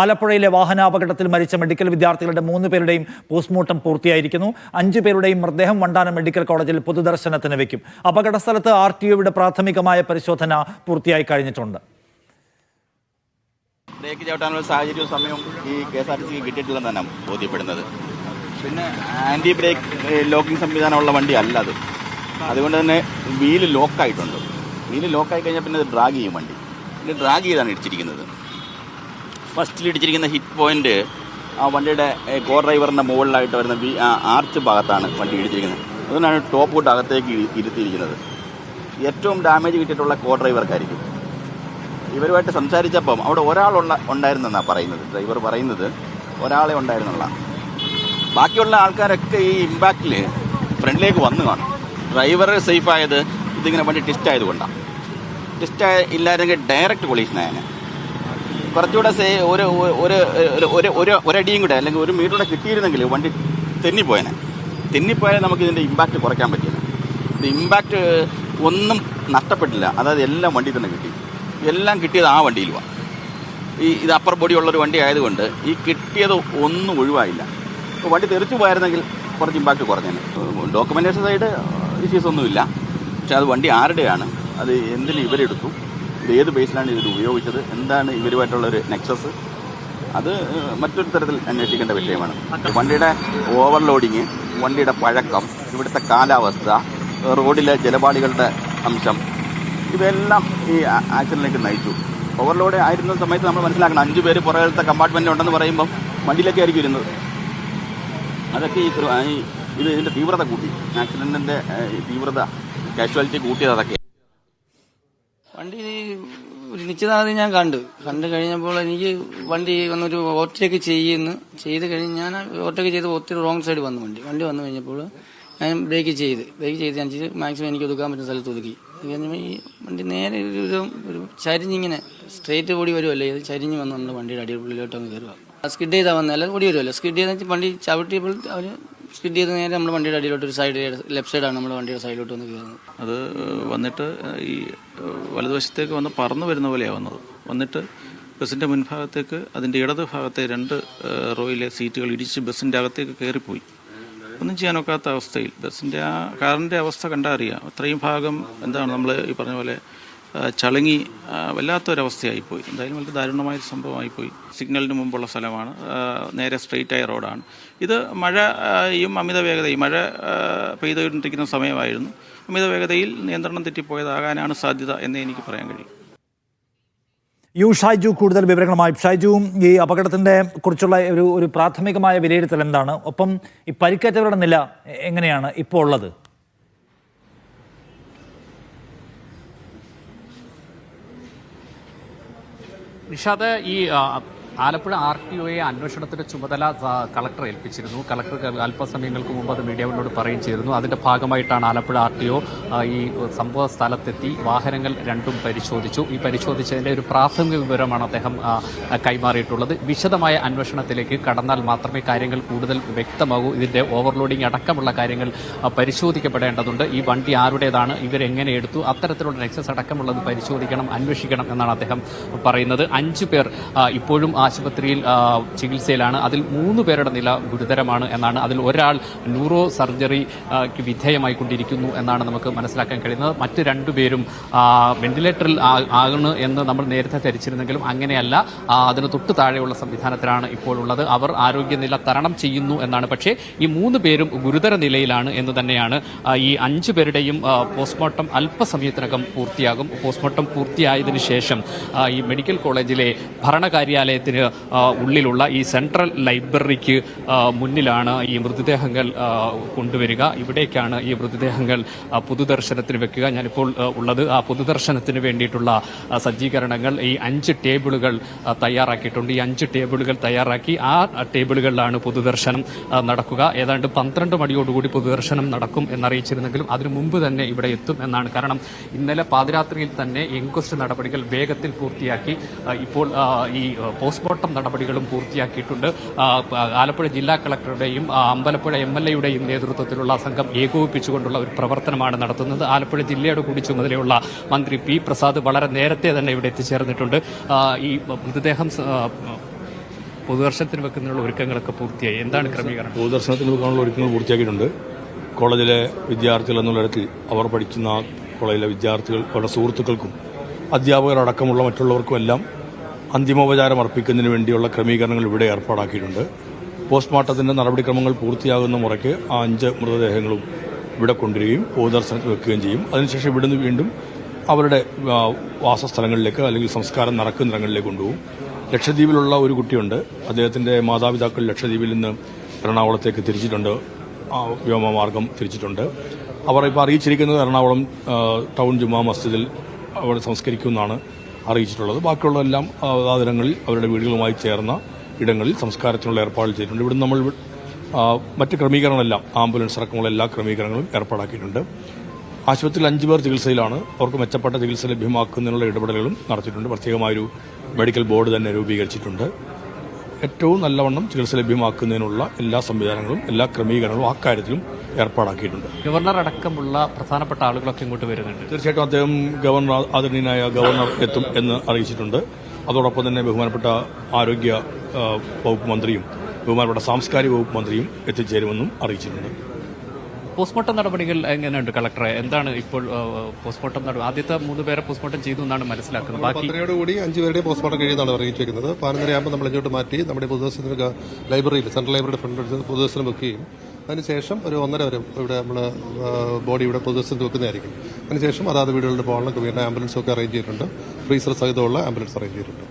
ആലപ്പുഴയിലെ വാഹനാപകടത്തിൽ മരിച്ച മെഡിക്കൽ വിദ്യാർത്ഥികളുടെ 3 പേരുടെയും പോസ്റ്റ്മോർട്ടം പൂർത്തിയായിരിക്കുന്നു. 5 പേരുടെയും മൃതദേഹം വണ്ടാനം മെഡിക്കൽ കോളേജിൽ പൊതുദർശനത്തിന് വയ്ക്കും. അപകടസ്ഥലത്ത് RTOയുടെ പ്രാഥമികമായ പരിശോധന പൂർത്തിയായി കഴിഞ്ഞിട്ടുണ്ട്. ബ്രേക്ക് ചവിട്ടാനുള്ള സാഹചര്യവും സമയവും ഈ KSRTC കിട്ടിയിട്ടില്ലെന്നാണ് ബോധ്യപ്പെടുന്നത്. പിന്നെ ആൻറ്റി ബ്രേക്ക് ലോക്കിംഗ് സംവിധാനമുള്ള വണ്ടി അല്ല അത്. അതുകൊണ്ട് തന്നെ വീല് ലോക്കായിട്ടുണ്ട്. വീല് ലോക്കായി കഴിഞ്ഞാൽ പിന്നെ അത് ഡ്രാഗ് ചെയ്യും വണ്ടി. പിന്നെ ഡ്രാഗ് ചെയ്താണ് ഇടിച്ചിരിക്കുന്നത്. ഫസ്റ്റിൽ ഇടിച്ചിരിക്കുന്ന ഹിറ്റ് പോയിന്റ് ആ വണ്ടിയുടെ കോ ഡ്രൈവറിൻ്റെ മുകളിലായിട്ട് വരുന്ന ആർച്ച് ഭാഗത്താണ് വണ്ടി ഇടിച്ചിരിക്കുന്നത്. അതുകൊണ്ടാണ് ടോപ്പ് വുഡ് അകത്തേക്ക് ഇരുത്തിയിരിക്കുന്നത്. ഏറ്റവും ഡാമേജ് കിട്ടിയിട്ടുള്ള കോ ഡ്രൈവർക്കായിരിക്കും. ഇവരുമായിട്ട് സംസാരിച്ചപ്പം അവിടെ ഉണ്ടായിരുന്നെന്നാണ് പറയുന്നത്. ഡ്രൈവർ പറയുന്നത് ഒരാളെ ഉണ്ടായിരുന്നുള്ള. ബാക്കിയുള്ള ആൾക്കാരൊക്കെ ഈ ഇമ്പാക്റ്റിൽ ഫ്രണ്ടിലേക്ക് വന്നു കാണും. ഡ്രൈവർ സേഫായത് ഇതിങ്ങനെ വണ്ടി ട്വിസ്റ്റ് ആയതുകൊണ്ടാണ്. ട്വിസ്റ്റ് ഇല്ലായിരുന്നെങ്കിൽ ഡയറക്റ്റ് കൊളീഷനായാണ്. കുറച്ചുകൂടെ ഒരടിയും കൂടെ അല്ലെങ്കിൽ 1 മീറ്റർ കൂടെ കിട്ടിയിരുന്നെങ്കിൽ വണ്ടി തെന്നിപ്പോയാൽ നമുക്ക് ഇതിൻ്റെ ഇമ്പാക്റ്റ് കുറയ്ക്കാൻ പറ്റില്ല. ഇത് ഇമ്പാക്റ്റ് ഒന്നും നഷ്ടപ്പെട്ടില്ല. അതായത് എല്ലാം വണ്ടി തന്നെ കിട്ടി. എല്ലാം കിട്ടിയത് ആ വണ്ടിയിലുമാണ്. ഇത് അപ്പർ ബോഡി ഉള്ളൊരു വണ്ടി ആയതുകൊണ്ട് ഈ കിട്ടിയത് ഒന്നും ഒഴിവായില്ല. അപ്പോൾ വണ്ടി തെറിച്ചു പോയായിരുന്നെങ്കിൽ കുറച്ച് ഇമ്പാക്റ്റ് കുറഞ്ഞേനെ. ഡോക്യുമെൻറ്റേഷൻ സൈഡ് ഇഷ്യൂസ് ഒന്നുമില്ല. പക്ഷെ അത് വണ്ടി ആരുടെയാണ്, അത് എന്തിന് ഇവരെടുത്തു, ഇത് ഏത് ബേസിലാണ് ഇത് ഉപയോഗിച്ചത്, എന്താണ് ഇവരുമായിട്ടുള്ളൊരു നെക്സസ്, അത് മറ്റൊരു തരത്തിൽ അന്വേഷിക്കേണ്ട വിഷയമാണ്. വണ്ടിയുടെ ഓവർലോഡിങ്, വണ്ടിയുടെ പഴക്കം, ഇവിടുത്തെ കാലാവസ്ഥ, റോഡിലെ ജലപാളികളുടെ അംശം, ഇതെല്ലാം ഈ ആക്സിഡൻറ്റിലേക്ക് നയിച്ചു. ഓവർലോഡ് ആയിരുന്ന സമയത്ത് നമ്മൾ മനസ്സിലാക്കണം, 5 പേര് പുറകിലത്തെ കമ്പാർട്ട്മെൻറ്റ് ഉണ്ടെന്ന് പറയുമ്പം വണ്ടിയിലൊക്കെ ആയിരിക്കും ഇരുന്നത്. അതൊക്കെ ഇതിൻ്റെ തീവ്രത കൂട്ടി, ആക്സിഡൻറ്റിൻ്റെ തീവ്രത, കാഷ്വാലിറ്റി കൂട്ടിയത് അതൊക്കെ. വണ്ടി ഒരു നിശ്ചിതാവധി ഞാൻ കണ്ടു കഴിഞ്ഞപ്പോൾ എനിക്ക് വണ്ടി വന്നൊരു ഓവർടേക്ക് ചെയ്ത് കഴിഞ്ഞ് ഞാൻ ഓവർടേക്ക് ചെയ്ത് ഒത്തിരി റോങ് സൈഡ് വണ്ടി വന്നു കഴിഞ്ഞപ്പോൾ ഞാൻ ബ്രേക്ക് ചെയ്ത് മാക്സിമം എനിക്ക് ഒതുക്കാൻ പറ്റുന്ന സ്ഥലത്ത് ഒതുക്കി. ഈ വണ്ടി നേരെ ഒരു ചരിഞ്ഞിങ്ങനെ സ്ട്രേറ്റ് ഓടി വരുമല്ലേ, ഇത് ചരിഞ്ഞ് വന്ന് നമ്മുടെ വണ്ടിയുടെ അടിപൊളിയിലോട്ട് അങ്ങ് കയറുക. സ്കിഡ് ചെയ്താൽ വന്നല്ല ഓടി വരുമല്ലോ. സ്കിഡ് ചെയ്ത് വണ്ടി ചവിട്ടിയപ്പോൾ അവർ സ്കിഡ് ചെയ്ത് നേരെ നമ്മുടെ വണ്ടിയുടെ അടിയിലോട്ട് ഒരു ലെഫ്റ്റ് സൈഡാണ് നമ്മുടെ വണ്ടിയുടെ സൈഡിലോട്ട് വന്ന് കയറുന്നത്. അത് വന്നിട്ട് ഈ വലതുവശത്തേക്ക് വന്ന് പറന്നു വരുന്ന പോലെയാണ് വന്നിട്ട് ബസ്സിൻ്റെ മുൻഭാഗത്തേക്ക് അതിൻ്റെ ഇടത് ഭാഗത്തെ 2 റോയിലെ സീറ്റുകൾ ഇടിച്ച് ബസ്സിൻ്റെ അകത്തേക്ക് കയറിപ്പോയി. ഒന്നും ചെയ്യാനൊക്കാത്ത അവസ്ഥയിൽ ബസ്സിൻ്റെ ആ കാറിൻ്റെ അവസ്ഥ കണ്ടാൽ അറിയാം. അത്രയും ഭാഗം എന്താണ് നമ്മൾ ഈ പറഞ്ഞ പോലെ ചളുങ്ങി വല്ലാത്തൊരവസ്ഥയായിപ്പോയി. എന്തായാലും വളരെ ദാരുണമായൊരു സംഭവമായിപ്പോയി. സിഗ്നലിന് മുമ്പുള്ള സ്ഥലമാണ്, നേരെ സ്ട്രെയിറ്റായ റോഡാണ്. ഇത് മഴയും അമിത വേഗതയും, മഴ പെയ്തുകൊണ്ടിരിക്കുന്ന സമയമായിരുന്നു. അമിത വേഗതയിൽ നിയന്ത്രണം തെറ്റിപ്പോയതാകാനാണ് സാധ്യത എന്നേ എനിക്ക് പറയാൻ കഴിയും. ഷൈജു കൂടുതൽ വിവരങ്ങളുമായി. ഷൈജു, ഈ അപകടത്തിൻ്റെ കുറിച്ചുള്ള ഒരു പ്രാഥമികമായ വിലയിരുത്തൽ എന്താണ്? ഒപ്പം ഈ പരിക്കേറ്റവരുടെ നില എങ്ങനെയാണ് ഇപ്പോൾ ഉള്ളത്? നിഷാദ്, ഈ ആലപ്പുഴ RTOയെ അന്വേഷണത്തിന്റെ ചുമതല കളക്ടർ ഏൽപ്പിച്ചിരുന്നു. കളക്ടർ അല്പസമയങ്ങൾക്ക് മുമ്പ് അത് മീഡിയകളോട് പറയുകയും ചെയ്തിരുന്നു. അതിന്റെ ഭാഗമായിട്ടാണ് ആലപ്പുഴ RTO ഈ സംഭവ സ്ഥലത്തെത്തി വാഹനങ്ങൾ 2 പരിശോധിച്ചു. ഈ പരിശോധിച്ചതിന്റെ ഒരു പ്രാഥമിക വിവരമാണ് അദ്ദേഹം കൈമാറിയിട്ടുള്ളത്. വിശദമായ അന്വേഷണത്തിലേക്ക് കടന്നാൽ മാത്രമേ കാര്യങ്ങൾ കൂടുതൽ വ്യക്തമാകൂ. ഇതിന്റെ ഓവർലോഡിംഗ് അടക്കമുള്ള കാര്യങ്ങൾ പരിശോധിക്കപ്പെടേണ്ടതുണ്ട്. ഈ വണ്ടി ആരുടേതാണ്, ഇവരെങ്ങനെ എടുത്തു, അത്തരത്തിലുള്ള നെക്സസ് അടക്കമുള്ളത് പരിശോധിക്കണം, അന്വേഷിക്കണം എന്നാണ് അദ്ദേഹം പറയുന്നത്. 5 പേർ ഇപ്പോഴും ആശുപത്രിയിൽ ചികിത്സയിലാണ്. അതിൽ 3 പേരുടെ നില ഗുരുതരമാണ് എന്നാണ്. അതിൽ ഒരാൾ ന്യൂറോ സർജറിക്ക് വിധേയമായിക്കൊണ്ടിരിക്കുന്നു എന്നാണ് നമുക്ക് മനസ്സിലാക്കാൻ കഴിയുന്നത്. മറ്റ് 2 പേരും വെന്റിലേറ്ററിൽ ആണ് എന്ന് നമ്മൾ നേരത്തെ ധരിച്ചിരുന്നെങ്കിലും അങ്ങനെയല്ല. അതിന് തൊട്ട് താഴെയുള്ള സംവിധാനത്തിലാണ് ഇപ്പോൾ ഉള്ളത്. അവർ ആരോഗ്യനില തരണം ചെയ്യുന്നു എന്നാണ്. പക്ഷേ ഈ 3 പേരും ഗുരുതര നിലയിലാണ് എന്ന് തന്നെയാണ്. ഈ 5 പേരുടെയും പോസ്റ്റ്മോർട്ടം അല്പസമയത്തിനകം പൂർത്തിയാകും. പോസ്റ്റ്മോർട്ടം പൂർത്തിയായതിനു ശേഷം ഈ മെഡിക്കൽ കോളേജിലെ ഭരണകാര്യാലയത്തിന് ഉള്ളിലുള്ള ഈ സെൻട്രൽ ലൈബ്രറിക്ക് മുന്നിലാണ് ഈ മൃതദേഹങ്ങൾ കൊണ്ടുവരിക. ഇവിടേക്കാണ് ഈ മൃതദേഹങ്ങൾ പൊതുദർശനത്തിന് വെക്കുക. ഞാനിപ്പോൾ ഉള്ളത് ആ പൊതുദർശനത്തിന് വേണ്ടിയിട്ടുള്ള സജ്ജീകരണങ്ങൾ, ഈ 5 ടേബിളുകൾ തയ്യാറാക്കിയിട്ടുണ്ട്. ഈ 5 ടേബിളുകൾ തയ്യാറാക്കി ആ ടേബിളുകളിലാണ് പൊതുദർശനം നടക്കുക. ഏതാണ്ട് 12 മണിയോടുകൂടി പൊതുദർശനം നടക്കും എന്നറിയിച്ചിരുന്നെങ്കിലും അതിനു മുമ്പ് തന്നെ ഇവിടെ എത്തും എന്നാണ്. കാരണം ഇന്നലെ പാതിരാത്രിയിൽ തന്നെ എൻക്വസ്റ്റ് നടപടികൾ വേഗത്തിൽ പൂർത്തിയാക്കി. ഇപ്പോൾ ഈ പോസ്റ്റ്മോർട്ടം നടപടികളും പൂർത്തിയാക്കിയിട്ടുണ്ട്. ആലപ്പുഴ ജില്ലാ കളക്ടറുടെയും അമ്പലപ്പുഴ MLAയുടെയും നേതൃത്വത്തിലുള്ള സംഘം ഏകോപിപ്പിച്ചുകൊണ്ടുള്ള ഒരു പ്രവർത്തനമാണ് നടത്തുന്നത്. ആലപ്പുഴ ജില്ലയുടെ കൂടി ചുമതലയുള്ള മന്ത്രി P. പ്രസാദ് വളരെ നേരത്തെ തന്നെ ഇവിടെ എത്തിച്ചേർന്നിട്ടുണ്ട്. ഈ മൃതദേഹം പൊതുദർശനത്തിന് വെക്കുന്നതിനുള്ള ഒരുക്കങ്ങളൊക്കെ പൂർത്തിയായി. എന്താണ് ക്രമീകരണം? പൊതുദർശനത്തിന് വെക്കാനുള്ള ഒരുക്കങ്ങൾ പൂർത്തിയാക്കിയിട്ടുണ്ട്. കോളേജിലെ വിദ്യാർത്ഥികൾ എന്നുള്ള തരത്തിൽ അവർ പഠിക്കുന്ന കോളേജിലെ വിദ്യാർത്ഥികൾ അവരുടെ സുഹൃത്തുക്കൾക്കും അധ്യാപകരടക്കമുള്ള മറ്റുള്ളവർക്കും എല്ലാം അന്തിമോപചാരം അർപ്പിക്കുന്നതിന് വേണ്ടിയുള്ള ക്രമീകരണങ്ങൾ ഇവിടെ ഏർപ്പാടാക്കിയിട്ടുണ്ട്. പോസ്റ്റ്മോർട്ടത്തിന്റെ നടപടിക്രമങ്ങൾ പൂർത്തിയാകുന്ന മുറയ്ക്ക് ആ 5 മൃതദേഹങ്ങളും ഇവിടെ കൊണ്ടുവരികയും പൊതുദർശനത്തിൽ വെക്കുകയും ചെയ്യും. അതിനുശേഷം ഇവിടുന്ന് വീണ്ടും അവരുടെ വാസസ്ഥലങ്ങളിലേക്ക് അല്ലെങ്കിൽ സംസ്കാരം നടക്കുന്നിടങ്ങളിലേക്ക് കൊണ്ടുപോകും. ലക്ഷദ്വീപിലുള്ള ഒരു കുട്ടിയുണ്ട്. അദ്ദേഹത്തിന്റെ മാതാപിതാക്കൾ ലക്ഷദ്വീപിൽ നിന്ന് എറണാകുളത്തേക്ക് തിരിച്ചിട്ടുണ്ട്, വ്യോമമാർഗം തിരിച്ചിട്ടുണ്ട്. അവർ ഇപ്പോൾ അറിയിച്ചിരിക്കുന്നത് എറണാകുളം ടൗൺ ജുമാ മസ്ജിദിൽ അവിടെ സംസ്കരിക്കുമെന്നാണ് അറിയിച്ചിട്ടുള്ളത്. ബാക്കിയുള്ളതെല്ലാം ദിനങ്ങളിൽ അവരുടെ വീടുകളുമായി ചേർന്ന ഇടങ്ങളിൽ സംസ്കാരത്തിനുള്ള ഏർപ്പാടുകൾ ചെയ്തിട്ടുണ്ട്. ഇവിടുന്ന് നമ്മൾ മറ്റ് ക്രമീകരണങ്ങളെല്ലാം ആംബുലൻസ് അടക്കമുള്ള എല്ലാ ക്രമീകരണങ്ങളും ഏർപ്പാടാക്കിയിട്ടുണ്ട്. ആശുപത്രിയിൽ 5 പേർ ചികിത്സയിലാണ്. അവർക്ക് മെച്ചപ്പെട്ട ചികിത്സ ലഭ്യമാക്കുന്നതിനുള്ള ഇടപെടലുകളും നടത്തിയിട്ടുണ്ട്. പ്രത്യേകമായൊരു മെഡിക്കൽ ബോർഡ് തന്നെ രൂപീകരിച്ചിട്ടുണ്ട്. ഏറ്റവും നല്ലവണ്ണം ചികിത്സ ലഭ്യമാക്കുന്നതിനുള്ള എല്ലാ സംവിധാനങ്ങളും എല്ലാ ക്രമീകരണങ്ങളും ആ കാര്യത്തിലും ഏർപ്പാടാക്കിയിട്ടുണ്ട്. ഗവർണർ അടക്കമുള്ള പ്രധാനപ്പെട്ട ആളുകളൊക്കെ ഇങ്ങോട്ട് വരുന്നുണ്ട്. തീർച്ചയായിട്ടും അദ്ദേഹം ഗവർണർ ആദരണീയനായ ഗവർണർ എത്തും എന്ന് അറിയിച്ചിട്ടുണ്ട്. അതോടൊപ്പം തന്നെ ബഹുമാനപ്പെട്ട ആരോഗ്യ വകുപ്പ് മന്ത്രിയും ബഹുമാനപ്പെട്ട സാംസ്കാരിക വകുപ്പ് മന്ത്രിയും എത്തിച്ചേരുമെന്നും അറിയിച്ചിട്ടുണ്ട്. പോസ്റ്റ്മോർട്ടം നടപടികൾ എങ്ങനെയുണ്ട് കളക്ടറെ? എന്താണ് ഇപ്പോൾ പോസ്റ്റ്മോർട്ടം ആദ്യത്തെ 3 പേരെ പോസ്റ്റ്മോർട്ടം ചെയ്തു എന്നാണ് മനസ്സിലാക്കുന്നത്. ബാക്കി 12 5 പേരുടെ പോസ്റ്റ്മോർട്ടം കഴിയുന്നതാണ് അറിയിച്ചിരിക്കുന്നത്. 11:30 നമ്മൾ ഇങ്ങോട്ട് മാറ്റി നമ്മുടെ പൊതുദർശനത്തിന് ലൈബ്രറിയിൽ സെൻട്രൽ ലൈബ്രറിയുടെ ഫ്രണ്ട് പൊതുദർശനം വെക്കുകയും അതിനുശേഷം ഒരു 1:30 വരെ ഇവിടെ നമ്മൾ ബോഡി ഇവിടെ പൊതുദർശനത്തിൽ വെക്കുന്നതായിരിക്കും. അതിനുശേഷം അതാത് വീടുകളുടെ പോകാനുള്ള ക്രമീകരണം ആംബുലൻസൊക്കെ അറേഞ്ച് ചെയ്തിട്ടുണ്ട്. ഫ്രീസർ സഹിതമുള്ള ആംബുലൻസ് അറേഞ്ച് ചെയ്തിട്ടുണ്ട്.